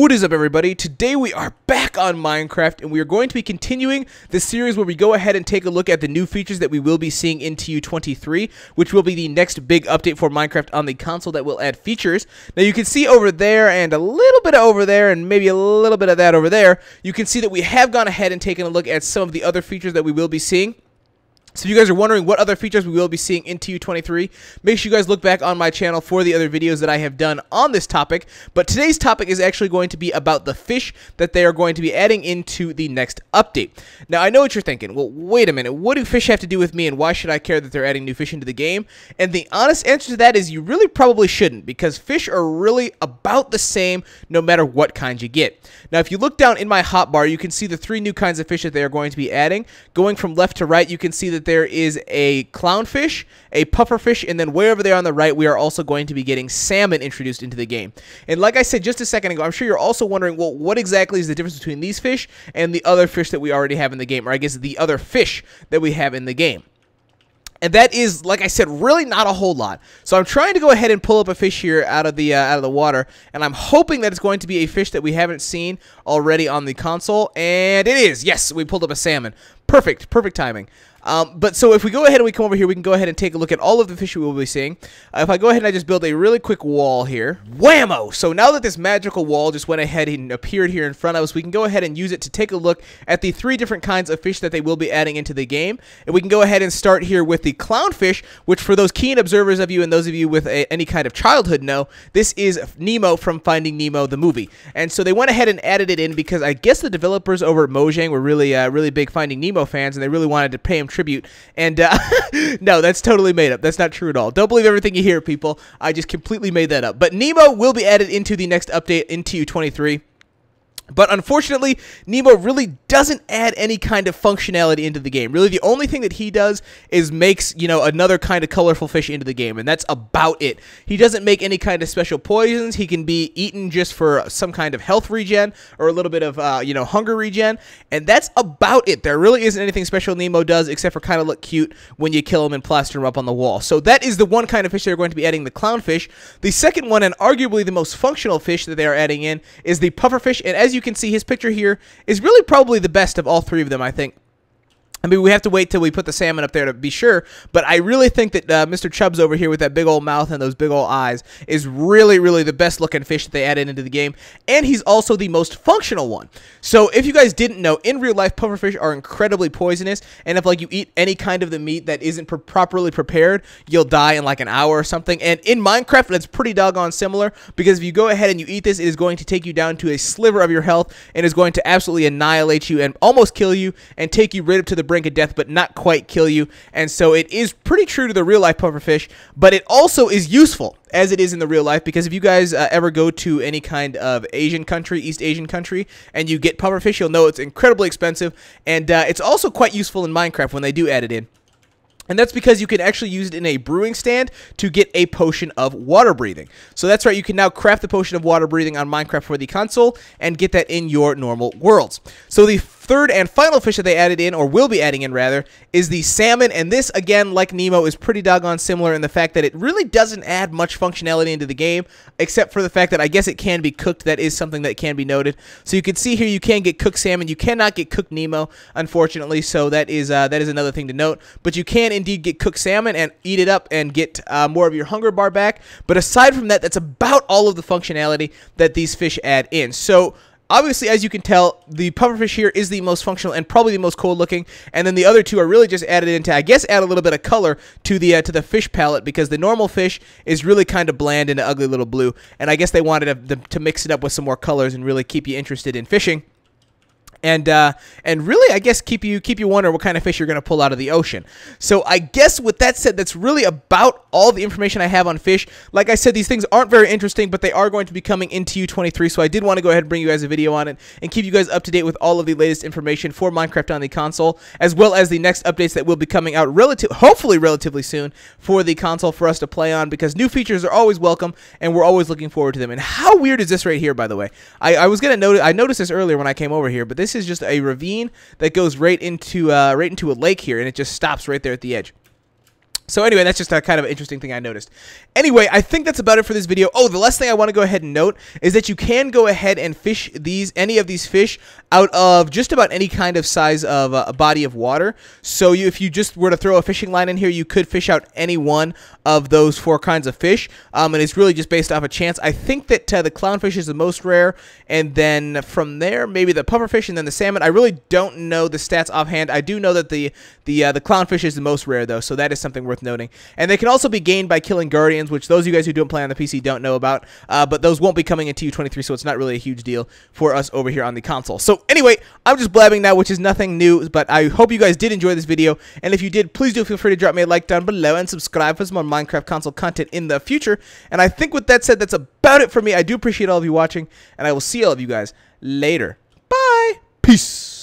What is up, everybody? Today we are back on Minecraft, and we are going to be continuing the series where we go ahead and take a look at the new features that we will be seeing in TU23, which will be the next big update for Minecraft on the console that will add features. Now you can see over there and a little bit over there and maybe a little bit of that over there, you can see that we have gone ahead and taken a look at some of the other features that we will be seeing. So if you guys are wondering what other features we will be seeing in TU23, make sure you guys look back on my channel for the other videos that I have done on this topic. But today's topic is actually going to be about the fish that they are going to be adding into the next update. Now, I know what you're thinking. Well, wait a minute. What do fish have to do with me, and why should I care that they're adding new fish into the game? And the honest answer to that is you really probably shouldn't, because fish are really about the same no matter what kind you get. Now, if you look down in my hotbar, you can see the three new kinds of fish that they are going to be adding. Going from left to right, you can see that there is a clownfish, a pufferfish, and then way over there on the right, we are also going to be getting salmon introduced into the game. And like I said just a second ago, I'm sure you're also wondering, well, what exactly is the difference between these fish and the other fish that we already have in the game, or I guess the other fish that we have in the game? And that is, like I said, really not a whole lot. So I'm trying to go ahead and pull up a fish here out of the water, and I'm hoping that it's going to be a fish that we haven't seen already on the console. And it is. Yes, we pulled up a salmon. Perfect. Perfect timing. But so if we go ahead and we come over here, we can go ahead and take a look at all of the fish we will be seeing. If I go ahead and I just build a really quick wall here, whammo! So now that this magical wall just went ahead and appeared here in front of us, we can go ahead and use it to take a look at the three different kinds of fish that they will be adding into the game. And we can go ahead and start here with the clownfish, which for those keen observers of you and those of you with any kind of childhood know, this is Nemo from Finding Nemo, the movie. And so they went ahead and added it in because I guess the developers over at Mojang were really big Finding Nemo fans, and they really wanted to pay him tribute. And no, that's totally made up. That's not true at all. Don't believe everything you hear, people. I just completely made that up. But Nemo will be added into the next update in TU23. But unfortunately, Nemo really doesn't add any kind of functionality into the game. Really, the only thing that he does is makes, you know, another kind of colorful fish into the game, and that's about it. He doesn't make any kind of special poisons. He can be eaten just for some kind of health regen or a little bit of, you know, hunger regen, and that's about it. There really isn't anything special Nemo does except for kind of look cute when you kill him and plaster him up on the wall. So that is the one kind of fish they're going to be adding, the clownfish. The second one, and arguably the most functional fish that they are adding in, is the pufferfish, and as you can see, his picture here is really probably the best of all three of them, I think. I mean, we have to wait till we put the salmon up there to be sure, but I really think that Mr. Chubbs over here with that big old mouth and those big old eyes is really the best looking fish that they added into the game, and he's also the most functional one. So if you guys didn't know, in real life, pufferfish are incredibly poisonous, and if like you eat any kind of the meat that isn't properly prepared, you'll die in like an hour or something. And in Minecraft, it's pretty doggone similar, because if you go ahead and you eat this, it is going to take you down to a sliver of your health and is going to absolutely annihilate you and almost kill you and take you right up to the brink of death, but not quite kill you. And so it is pretty true to the real life pufferfish, but it also is useful as it is in the real life, because if you guys ever go to any kind of Asian country, East Asian country, and you get pufferfish, you'll know it's incredibly expensive, and it's also quite useful in Minecraft when they do add it in. And that's because you can actually use it in a brewing stand to get a potion of water breathing. So that's right, you can now craft the potion of water breathing on Minecraft for the console and get that in your normal worlds. So the third and final fish that they added in, or will be adding in rather, is the salmon. And this, again, like Nemo, is pretty doggone similar in the fact that it really doesn't add much functionality into the game, except for the fact that I guess it can be cooked. That is something that can be noted. So you can see here you can get cooked salmon. You cannot get cooked Nemo, unfortunately, so that is another thing to note. But you can indeed get cooked salmon and eat it up and get more of your hunger bar back. But aside from that, that's about all of the functionality that these fish add in. So obviously, as you can tell, the pufferfish here is the most functional and probably the most cool looking, and then the other two are really just added in to, I guess, add a little bit of color to the fish palette, because the normal fish is really kind of bland and ugly little blue, and I guess they wanted to mix it up with some more colors and really keep you interested in fishing. And really, I guess, keep you wondering what kind of fish you're going to pull out of the ocean. So I guess with that said, that's really about all the information I have on fish. Like I said, these things aren't very interesting, but they are going to be coming into TU23, so I did want to go ahead and bring you guys a video on it and keep you guys up to date with all of the latest information for Minecraft on the console, as well as the next updates that will be coming out hopefully relatively soon for the console for us to play on, because new features are always welcome, and we're always looking forward to them. And how weird is this right here, by the way? I noticed this earlier when I came over here, but this is just a ravine that goes right into a lake here, and it just stops right there at the edge. So anyway, that's just a kind of interesting thing I noticed. Anyway, I think that's about it for this video. Oh, the last thing I want to go ahead and note is that you can go ahead and fish any of these fish out of just about any kind of size of a body of water. So if you just were to throw a fishing line in here, you could fish out any one of those 4 kinds of fish. And it's really just based off a chance. I think that the clownfish is the most rare, and then from there, maybe the pufferfish and then the salmon. I really don't know the stats offhand. I do know that the clownfish is the most rare, though, so that is something worth noting. And they can also be gained by killing guardians, which those of you guys who don't play on the PC don't know about, but those won't be coming in TU23, so it's not really a huge deal for us over here on the console. So anyway, I'm just blabbing now, which is nothing new, but I hope you guys did enjoy this video, and if you did, please do feel free to drop me a like down below and subscribe for some more Minecraft console content in the future. And I think with that said, that's about it for me. I do appreciate all of you watching, and I will see all of you guys later. Bye! Peace!